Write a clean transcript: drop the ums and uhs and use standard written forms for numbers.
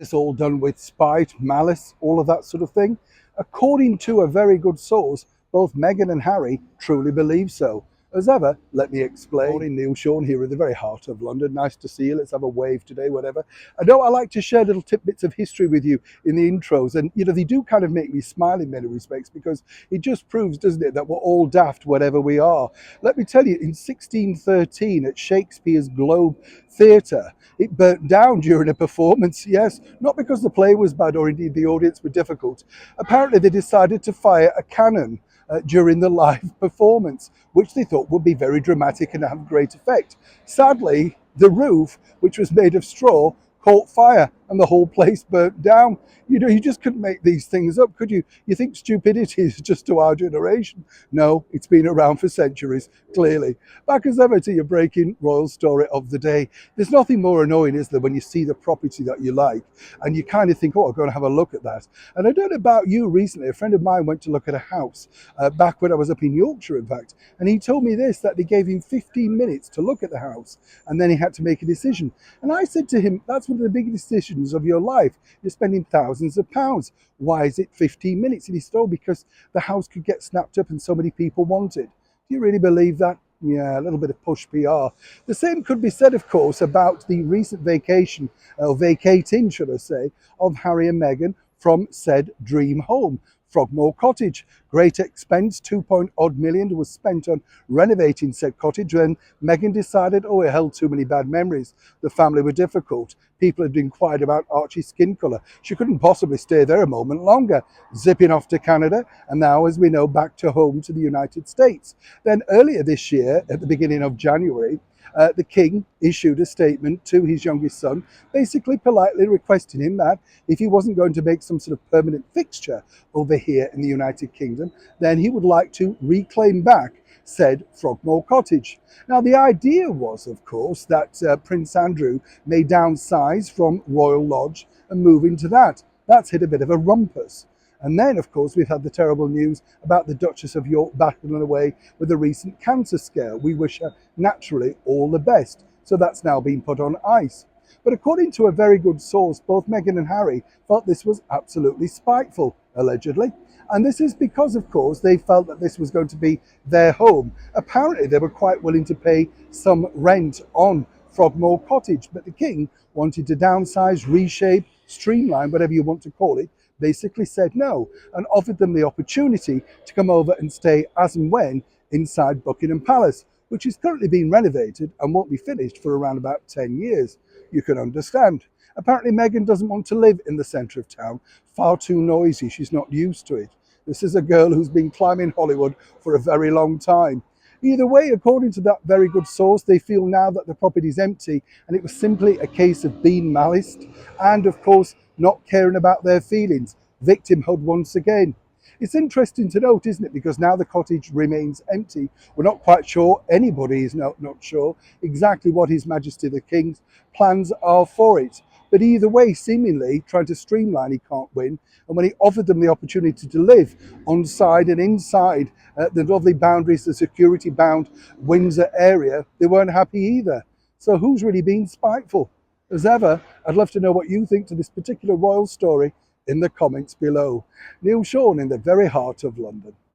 It's all done with spite, malice, all of that sort of thing. According to a very good source, both Meghan and Harry truly believe so. As ever, let me explain. Morning, Neil Sean here in the very heart of London. Nice to see you. Let's have a wave today, whatever. I know I like to share little tidbits of history with you in the intros, and they do kind of make me smile in many respects because it just proves, doesn't it, that we're all daft whatever we are. Let me tell you, in 1613 at Shakespeare's Globe Theatre, it burnt down during a performance, yes, not because the play was bad or indeed the audience were difficult. Apparently, they decided to fire a cannon during the live performance, which they thought would be very dramatic and have great effect. Sadly, the roof, which was made of straw, caught fire and the whole place burnt down. You just couldn't make these things up, could you? You think stupidity is just to our generation? No, it's been around for centuries, clearly. Back as ever to your breaking royal story of the day. There's nothing more annoying, is there, when you see the property that you like and you kind of think, oh, I'm going to have a look at that. And I don't know about you, recently, a friend of mine went to look at a house back when I was up in Yorkshire, in fact, and he told me this, that they gave him 15 minutes to look at the house and then he had to make a decision. And I said to him, that's one of the big decisions of your life. You're spending thousands of pounds. Why is it 15 minutes? And he said, oh, because the house could get snapped up and so many people want it. Do you really believe that? Yeah, a little bit of push PR. The same could be said, of course, about the recent vacation, or vacating, should I say, of Harry and Meghan from said dream home, Frogmore Cottage. Great expense, 2 million was spent on renovating said cottage when Meghan decided, oh, it held too many bad memories. The family were difficult. People had inquired about Archie's skin colour. She couldn't possibly stay there a moment longer. Zipping off to Canada, and now, as we know, back to home to the United States. Then earlier this year, at the beginning of January, the King issued a statement to his youngest son, basically politely requesting him that if he wasn't going to make some sort of permanent fixture over here in the United Kingdom, then he would like to reclaim back said Frogmore Cottage. Now, the idea was, of course, that Prince Andrew may downsize from Royal Lodge and move into that. That's hit a bit of a rumpus. And then, of course, we've had the terrible news about the Duchess of York battling away with a recent cancer scare. We wish her, naturally, all the best. So that's now been put on ice. But according to a very good source, both Meghan and Harry felt this was absolutely spiteful, allegedly. And this is because, of course, they felt that this was going to be their home. Apparently, they were quite willing to pay some rent on Frogmore Cottage, but the King wanted to downsize, reshape, streamline, whatever you want to call it, basically said no and offered them the opportunity to come over and stay as and when inside Buckingham Palace, which is currently being renovated and won't be finished for around about 10 years. You can understand. Apparently, Meghan doesn't want to live in the centre of town. Far too noisy. She's not used to it. This is a girl who's been climbing Hollywood for a very long time. Either way, according to that very good source, they feel now that the property is empty and it was simply a case of being maliced and, of course, not caring about their feelings. Victimhood once again. It's interesting to note, isn't it? Because now the cottage remains empty. We're not quite sure, anybody is not sure exactly what His Majesty the King's plans are for it. But either way, seemingly trying to streamline, he can't win. And when he offered them the opportunity to live on side and inside the lovely boundaries, the security bound Windsor area, they weren't happy either. So who's really been spiteful? As ever, I'd love to know what you think to this particular royal story in the comments below. Neil Sean in the very heart of London.